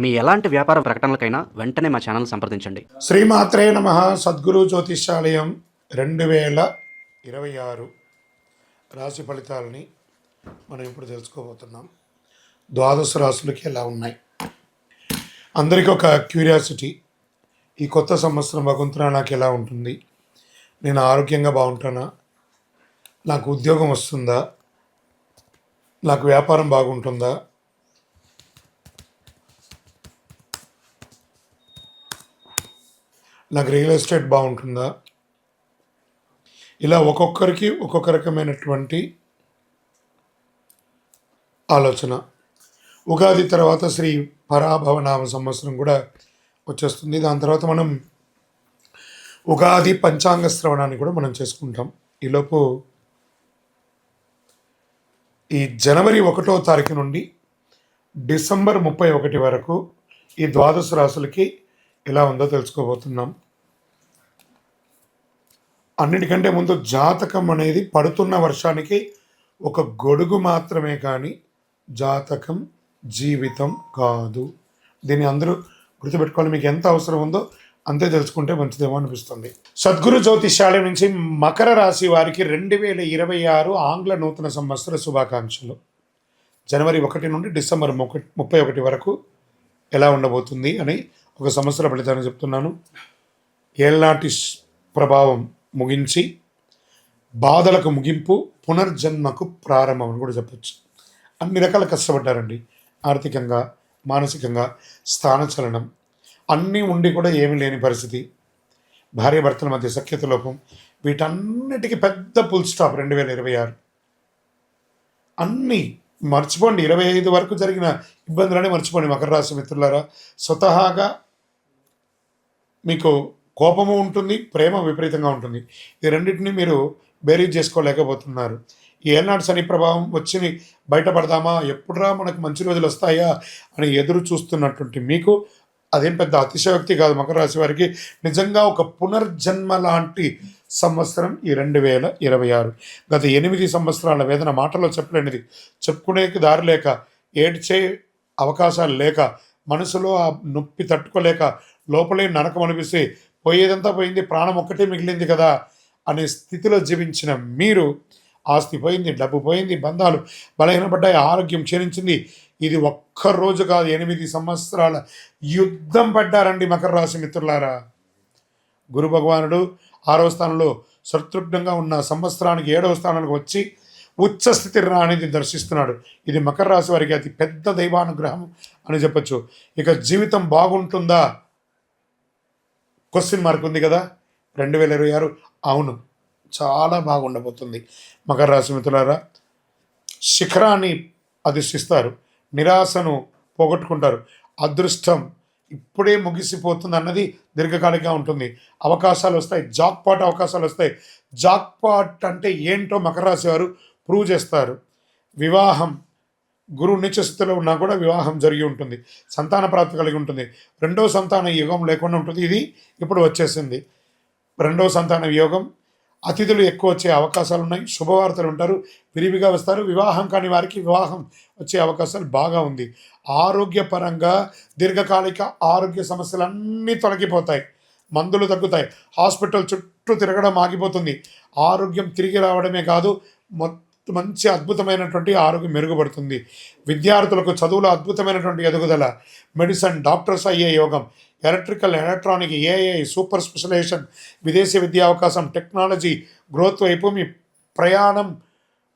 మీ ఎలాంటి వ్యాపార ప్రకటనలకైనా వెంటనే మా ఛానల్ సంప్రదించండి. శ్రీమాత్రే నమ. సద్గురు జ్యోతిష్యాలయం 2026 రాశి ఫలితాలని మనం ఇప్పుడు తెలుసుకోబోతున్నాం. ద్వాదశ రాశులకి ఎలా ఉన్నాయి? అందరికీ ఒక క్యూరియాసిటీ, ఈ కొత్త సంవత్సరం భగవంతుడా నాకు ఎలా ఉంటుంది? నేను ఆరోగ్యంగా బాగుంటానా? నాకు ఉద్యోగం వస్తుందా? నాకు వ్యాపారం బాగుంటుందా? నాకు రియల్ ఎస్టేట్ బాగుంటుందా? ఇలా ఒక్కొక్కరికి ఒక్కొక్క రకమైనటువంటి ఆలోచన. ఉగాది తర్వాత శ్రీ పరాభవనామ సంవత్సరం కూడా వచ్చేస్తుంది. దాని తర్వాత మనం ఉగాది పంచాంగ శ్రవణాన్ని కూడా మనం చేసుకుంటాం. ఈలోపు ఈ జనవరి 1వ తారీఖు నుండి డిసెంబర్ 31 వరకు ఈ ద్వాదశ రాశులకి ఎలా ఉందో తెలుసుకోబోతున్నాం. అన్నిటికంటే ముందు జాతకం అనేది పడుతున్న వర్షానికి ఒక గొడుగు మాత్రమే, కానీ జాతకం జీవితం కాదు. దీన్ని అందరూ గుర్తుపెట్టుకోవాలి. మీకు ఎంత అవసరం ఉందో అంతే తెలుసుకుంటే మంచిదేమో అనిపిస్తుంది. సద్గురు జ్యోతిష్యాలయం నుంచి మకర రాశి వారికి 2026 ఆంగ్ల నూతన సంవత్సర శుభాకాంక్షలు. జనవరి 1 నుండి డిసెంబర్ 31 వరకు ఎలా ఉండబోతుంది అని ఒక సంవత్సర ఫలితాన్ని చెప్తున్నాను. ఏళ్నాటి ప్రభావం ముగించి బాధలకు ముగింపు, పునర్జన్మకు ప్రారంభం అని కూడా చెప్పచ్చు. అన్ని రకాల కష్టపడ్డారండి. ఆర్థికంగా, మానసికంగా, స్థానచలనం అన్నీ ఉండి కూడా ఏమీ లేని పరిస్థితి, భార్యాభర్తల మధ్య సఖ్యత లోపం, వీటన్నిటికీ పెద్ద ఫుల్ స్టాప్ 2026. అన్నీ మర్చిపోండి. 25 వరకు జరిగిన ఇబ్బందులనే మర్చిపోండి మకర రాశి మిత్రులారా. స్వతహాగా మీకు కోపము ఉంటుంది, ప్రేమ విపరీతంగా ఉంటుంది. ఈ రెండింటినీ మీరు బేరీజ్ చేసుకోలేకపోతున్నారు. ఈ ఏనాడు శని ప్రభావం వచ్చి బయటపడదామా, ఎప్పుడురా మనకు మంచి రోజులు వస్తాయా అని ఎదురు చూస్తున్నటువంటి మీకు అదేం పెద్ద అతిశయోక్తి కాదు. మకర రాశి వారికి నిజంగా ఒక పునర్జన్మ లాంటి సంవత్సరం ఈ 2026. గత 8 సంవత్సరాల వేదన మాటలో చెప్పలేనిది, చెప్పుకునేకి దారి లేక, ఏడ్చే అవకాశాలు లేక, మనసులో ఆ నొప్పి తట్టుకోలేక లోపలే నరకం అనిపిస్తే పోయేదంతా పోయింది, ప్రాణం ఒక్కటే మిగిలింది కదా అనే స్థితిలో జీవించిన మీరు, ఆస్తి పోయింది, డబ్బు పోయింది, బంధాలు బలహీనపడ్డాయి, ఆరోగ్యం క్షీణించింది. ఇది ఒక్కరోజు కాదు, 8 సంవత్సరాల యుద్ధం పడ్డారండి మకర రాశి మిత్రులారా. గురు భగవానుడు 6వ స్థానంలో శత్రుఘ్నంగా ఉన్న సంవత్సరానికి 7వ స్థానానికి వచ్చి ఉచ్చస్థితి రాణిని దర్శిస్తున్నాడు. ఇది మకర రాశి వారికి అతి పెద్ద దైవానుగ్రహం అని చెప్పచ్చు. ఇక జీవితం బాగుంటుందా? క్వశ్చన్ మార్క్ ఉంది కదా. 2026 అవును, చాలా బాగుండబోతుంది. మకర రాశి మిత్రులారా, శిఖరాన్ని అధిష్టిస్తారు, నిరాశను పోగొట్టుకుంటారు. అదృష్టం ఇప్పుడే ముగిసిపోతుంది అన్నది దీర్ఘకాలికంగా ఉంటుంది. అవకాశాలు వస్తాయి, జాక్పాట్ అవకాశాలు వస్తాయి. జాక్పాట్ అంటే ఏంటో మకర రాశి వారు ప్రూవ్ చేస్తారు. వివాహం, గురువు నీచ స్థితిలో ఉన్నా కూడా వివాహం జరిగి ఉంటుంది. సంతాన ప్రాప్తి కలిగి ఉంటుంది. 2వ సంతాన యోగం లేకుండా ఉంటుంది. ఇది ఇప్పుడు వచ్చేసింది 2వ సంతాన యోగం. అతిథులు ఎక్కువ వచ్చే అవకాశాలు ఉన్నాయి. శుభవార్తలు ఉంటారు, విరివిగా వస్తారు. వివాహం కాని వారికి వివాహం వచ్చే అవకాశాలు బాగా ఉంది. ఆరోగ్యపరంగా దీర్ఘకాలిక ఆరోగ్య సమస్యలన్నీ తొలగిపోతాయి, మందులు తగ్గుతాయి, హాస్పిటల్ చుట్టూ తిరగడం ఆగిపోతుంది. ఆరోగ్యం తిరిగి రావడమే కాదు, మంచి అద్భుతమైనటువంటి ఆరోగ్యం మెరుగుపడుతుంది. విద్యార్థులకు చదువులో అద్భుతమైనటువంటి ఎదుగుదల, మెడిసిన్, డాక్టర్స్ అయ్యే యోగం, electrical, electronic, AI, super specialisation, విదేశీ విద్యా అవకాశం, టెక్నాలజీ గ్రోత్ వైపు మీ ప్రయాణం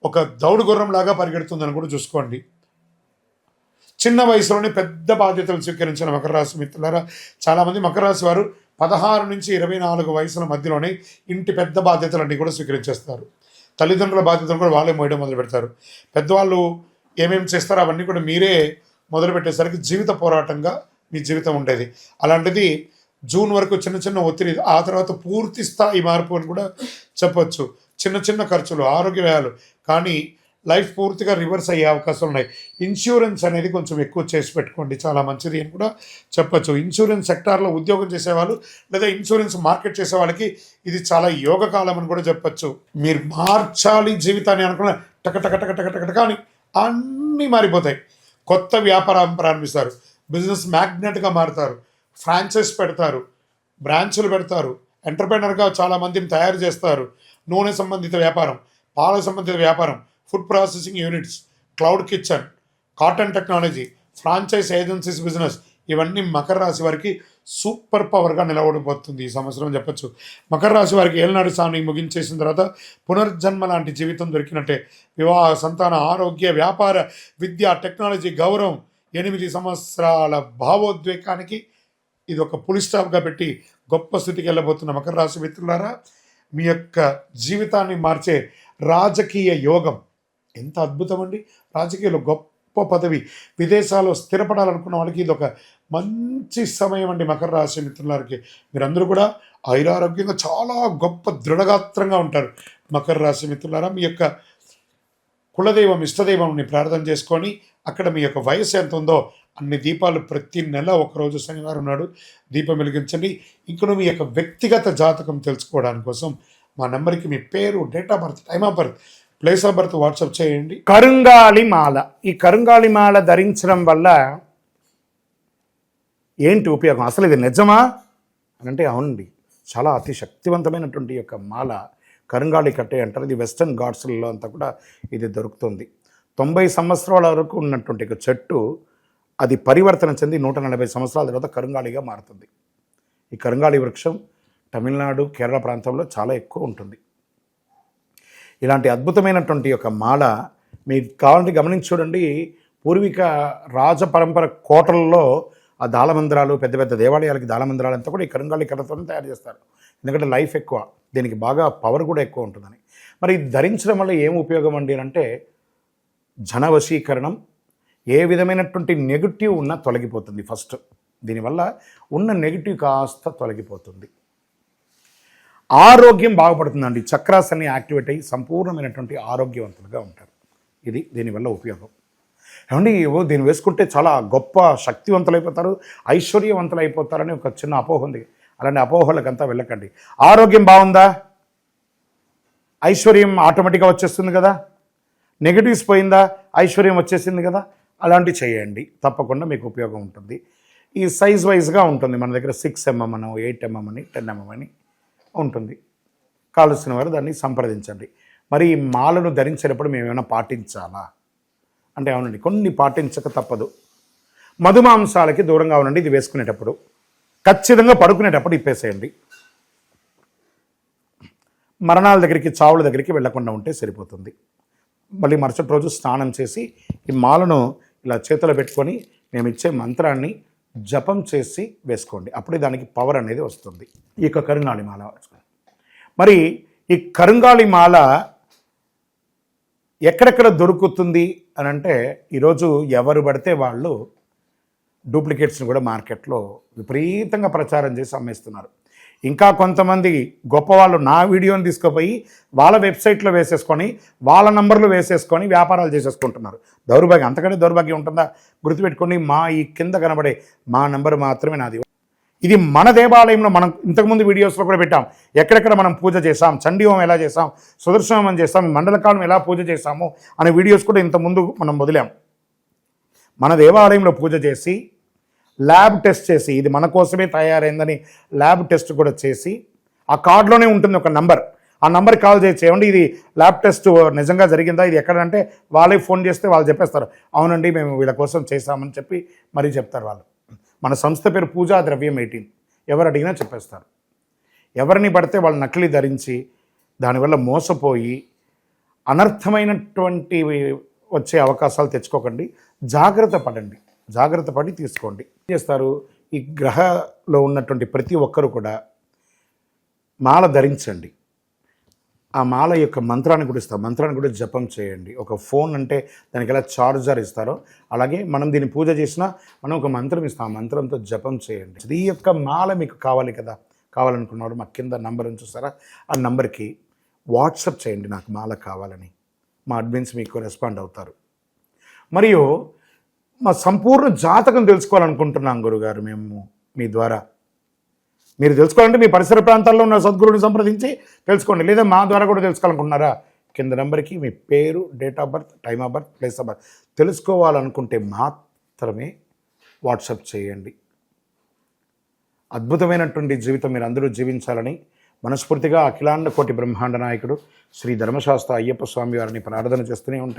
ఒక దౌడు గుర్రంలాగా పరిగెడుతుందని కూడా చూసుకోండి. చిన్న వయసులోనే పెద్ద బాధ్యతలు స్వీకరించిన మకర రాశి మిత్రులారా, చాలామంది మకర రాశి వారు 16 నుంచి 24 వయసుల మధ్యలోనే ఇంటి పెద్ద బాధ్యతలన్నీ కూడా స్వీకరించేస్తారు. తల్లిదండ్రుల బాధ్యతలు కూడా వాళ్ళే మోయడం మొదలు పెడతారు. పెద్దవాళ్ళు ఏమేమి చేస్తారో అవన్నీ కూడా మీరే మొదలు పెట్టేసరికి జీవిత పోరాటంగా మీ జీవితం ఉండేది. అలాంటిది జూన్ వరకు చిన్న చిన్న ఒత్తిడి, ఆ తర్వాత పూర్తి స్థాయి మార్పు అని కూడా చెప్పొచ్చు. చిన్న చిన్న ఖర్చులు, ఆరోగ్య వ్యయాలు, కానీ లైఫ్ పూర్తిగా రివర్స్ అయ్యే అవకాశాలు ఉన్నాయి. ఇన్సూరెన్స్ అనేది కొంచెం ఎక్కువ చేసి పెట్టుకోండి, చాలా మంచిది అని కూడా చెప్పచ్చు. ఇన్సూరెన్స్ సెక్టార్లో ఉద్యోగం చేసేవాళ్ళు లేదా ఇన్సూరెన్స్ మార్కెట్ చేసే వాళ్ళకి ఇది చాలా యోగకాలం అని కూడా చెప్పచ్చు. మీరు మార్చాలి జీవితాన్ని అనుకున్న టక టక టక టక టక టక అని అన్నీ మారిపోతాయి. కొత్త వ్యాపారం ప్రారంభిస్తారు. బిజినెస్ మ్యాగ్నెట్గా మారుతారు, ఫ్రాంచైజ్ పెడతారు, బ్రాంచులు పెడతారు, ఎంటర్ప్రైనర్గా చాలామందిని తయారు చేస్తారు. నూనె సంబంధిత వ్యాపారం, పాల సంబంధిత వ్యాపారం, food processing units, cloud kitchen, cotton technology, franchise agencies business, ఇవన్నీ మకర రాశి వారికి సూపర్ పవర్గా నిలబడిపోతుంది ఈ సంవత్సరం చెప్పచ్చు. మకర రాశి వారికి ఏళ్ళనాడు సాని ముగించేసిన తర్వాత పునర్జన్మ లాంటి జీవితం దొరికినట్టే. వివాహ, సంతాన, ఆరోగ్య, వ్యాపార, విద్య, టెక్నాలజీ, గౌరవం, 8 సంవత్సరాల భావోద్వేగానికి ఇది ఒక పులి స్టాప్గా పెట్టి గొప్ప స్థితికి వెళ్ళబోతున్న మకర రాశి మిత్రులారా, మీ యొక్క జీవితాన్ని మార్చే రాజకీయ యోగం ఎంత అద్భుతం అండి. రాజకీయాలు గొప్ప పదవి, విదేశాల్లో స్థిరపడాలనుకున్న వాళ్ళకి ఇది ఒక మంచి సమయం అండి. మకర రాశి మిత్రులకి మీరందరూ కూడా ఐరారోగ్యంగా చాలా గొప్ప దృఢగాత్రంగా ఉంటారు. మకర రాశి మిత్రులారా, మీ యొక్క కులదైవం, ఇష్టదైవంని ప్రార్థన చేసుకొని అక్కడ మీ యొక్క వయసు ఎంత ఉందో అన్ని దీపాలు ప్రతి నెల ఒకరోజు శనివారం నాడు దీపం వెలిగించండి. ఇంకను మీ యొక్క వ్యక్తిగత జాతకం తెలుసుకోవడానికి కోసం మా నెంబర్కి మీ పేరు, date of birth, time of birth, place of birth WhatsApp చేయండి. కరుంగాళి మాల, ఈ కరుంగాళి మాల ధరించడం వల్ల ఏంటి ఉపయోగం? అసలు ఇది నిజమా అని అంటే అవునండి, చాలా అతి శక్తివంతమైనటువంటి యొక్క మాల కరుంగాళి కట్టే అంటారు. ఇది వెస్టర్న్ ఘాట్స్లలో అంతా కూడా ఇది దొరుకుతుంది. 90 సంవత్సరాల వరకు ఉన్నటువంటి ఒక చెట్టు అది పరివర్తన చెంది 140 సంవత్సరాల తర్వాత కరుంగాళిగా మారుతుంది. ఈ కరుంగాళి వృక్షం తమిళనాడు, కేరళ ప్రాంతంలో చాలా ఎక్కువ ఉంటుంది. ఇలాంటి అద్భుతమైనటువంటి ఒక మాల మీకు కావాలంటే గమనించి చూడండి. పూర్వీక రాజ పరంపర కోటలలో ఆ దాళమందిరాలు, పెద్ద పెద్ద దేవాలయాలకి దాళమందిరాలు అంతా కూడా ఈ కరుంగాళి కర్రతో తయారు చేస్తారు. ఎందుకంటే లైఫ్ ఎక్కువ, దీనికి బాగా పవర్ కూడా ఎక్కువ ఉంటుందని. మరి ఇది ధరించడం వల్ల ఏం ఉపయోగం అండి అంటే జనవశీకరణం, ఏ విధమైనటువంటి నెగిటివ్ ఉన్నా తొలగిపోతుంది. ఫస్ట్ దీనివల్ల ఉన్న నెగిటివ్ కాస్త తొలగిపోతుంది. ఆరోగ్యం బాగుపడుతుందండి. చక్రాస్ అన్ని యాక్టివేట్ అయ్యి సంపూర్ణమైనటువంటి ఆరోగ్యవంతులుగా ఉంటారు. ఇది దీనివల్ల ఉపయోగం. ఏమండి, దీన్ని వేసుకుంటే చాలా గొప్ప శక్తివంతులు అయిపోతారు, ఐశ్వర్యవంతులు అయిపోతారని ఒక చిన్న అపోహ ఉంది. అలాంటి అపోహలకంతా వెళ్ళకండి. ఆరోగ్యం బాగుందా, ఐశ్వర్యం ఆటోమేటిక్గా వచ్చేస్తుంది కదా. నెగిటివ్స్ పోయిందా, ఐశ్వర్యం వచ్చేసింది కదా. అలాంటివి చేయండి, తప్పకుండా మీకు ఉపయోగం ఉంటుంది. ఈ సైజ్ వైజ్గా ఉంటుంది. మన దగ్గర 6 mm అని, 8 mm అని, 10 mm అని ఉంటుంది. కావలసిన వారు దాన్ని సంప్రదించండి. మరి ఈ మాలను ధరించేటప్పుడు మేము ఏమైనా పాటించాలా అంటే అవునండి, కొన్ని పాటించక తప్పదు. మధుమాంసాలకి దూరంగా ఉండండి. ఇది వేసుకునేటప్పుడు ఖచ్చితంగా పడుకునేటప్పుడు ఇప్పేసేయండి. మరణాల దగ్గరికి, చావుల దగ్గరికి వెళ్లకుండా ఉంటే సరిపోతుంది. మళ్ళీ మరుసటి రోజు స్నానం చేసి ఈ మాలను ఇలా చేతిలో పెట్టుకొని మేము ఇచ్చే మంత్రాన్ని జపం చేసి వేసుకోండి. అప్పుడే దానికి పవర్ అనేది వస్తుంది. ఈ యొక్క కరుంగాళి మాల మరి ఈ కరుంగాళి మాల ఎక్కడెక్కడ దొరుకుతుంది అని అంటే ఈరోజు ఎవరు పడితే వాళ్ళు డూప్లికేట్స్ని కూడా మార్కెట్లో విపరీతంగా ప్రచారం చేసి అమ్మేస్తున్నారు. ఇంకా కొంతమంది గొప్పవాళ్ళు నా వీడియోని తీసుకుపోయి వాళ్ళ వెబ్సైట్లో వేసేసుకొని వాళ్ళ నంబర్లు వేసేసుకొని వ్యాపారాలు చేసేసుకుంటున్నారు. దౌర్భాగ్యం, అంతకంటే దౌర్భాగ్యం ఉంటుందా? గుర్తుపెట్టుకొని మా ఈ కింద కనబడే మా నంబర్ మాత్రమే నాది. ఇది మన దేవాలయంలో మనం ఇంతకుముందు వీడియోస్లో కూడా పెట్టాం. ఎక్కడెక్కడ మనం పూజ చేసాం, చండీహోమం ఎలా చేసాం, సుదర్శనం చేస్తాం, మండలకాలం ఎలా పూజ చేసాము అనే వీడియోస్ కూడా ఇంతకుముందు మనం వదిలాం. మన దేవాలయంలో పూజ చేసి ల్యాబ్ టెస్ట్ చేసి ఇది మన కోసమే తయారైందని ల్యాబ్ టెస్ట్ కూడా చేసి ఆ కార్డులోనే ఉంటుంది ఒక నంబర్. ఆ నంబర్కి కాల్ చేసి ఏమండి ఇది ల్యాబ్ టెస్ట్ నిజంగా జరిగిందా, ఇది ఎక్కడంటే వాళ్ళే ఫోన్ చేస్తే వాళ్ళు చెప్పేస్తారు, అవునండి మేము వీళ్ళ కోసం చేశామని చెప్పి మరీ చెప్తారు వాళ్ళు. మన సంస్థ పేరు పూజా ద్రవ్యం 18. ఎవరు అడిగినా చెప్పేస్తారు. ఎవరిని పడితే వాళ్ళు నకిలీ ధరించి దానివల్ల మోసపోయి అనర్థమైనటువంటి వచ్చే అవకాశాలు తెచ్చుకోకండి. జాగ్రత్త పడండి, జాగ్రత్త పడి తీసుకోండి. ఏం చేస్తారు, ఈ గ్రహలో ఉన్నటువంటి ప్రతి ఒక్కరు కూడా మాల ధరించండి. ఆ మాల యొక్క మంత్రాన్ని కూడా ఇస్తారు, మంత్రాన్ని కూడా జపం చేయండి. ఒక ఫోన్ అంటే దానికి ఎలా చార్జర్ ఇస్తారో అలాగే మనం దీన్ని పూజ చేసినా మనం ఒక మంత్రం ఇస్తాం, ఆ మంత్రంతో జపం చేయండి. ఈ యొక్క మాల మీకు కావాలి కదా, కావాలనుకున్నవాడు మా కింద నంబర్ చూస్తారా, ఆ నంబర్కి వాట్సాప్ చేయండి నాకు మాల కావాలని. మా అడ్మిన్స్ మీకు రెస్పాండ్ అవుతారు. మరియు మా సంపూర్ణ జాతకం తెలుసుకోవాలనుకుంటున్నాం గురుగారు మేము మీ ద్వారా. మీరు తెలుసుకోవాలంటే మీ పరిసర ప్రాంతాల్లో ఉన్న సద్గురుని సంప్రదించి తెలుసుకోండి, లేదా మా ద్వారా కూడా తెలుసుకోవాలనుకుంటున్నారా, కింద నెంబర్కి మీ పేరు, date of birth, time of birth, place of birth తెలుసుకోవాలనుకుంటే మాత్రమే వాట్సాప్ చేయండి. అద్భుతమైనటువంటి జీవితం మీరు అందరూ జీవించాలని మనస్ఫూర్తిగా అఖిలాండ కోటి బ్రహ్మాండ నాయకుడు శ్రీ ధర్మశాస్త్ర అయ్యప్ప స్వామి వారిని ప్రార్థన చేస్తూనే ఉంటాను.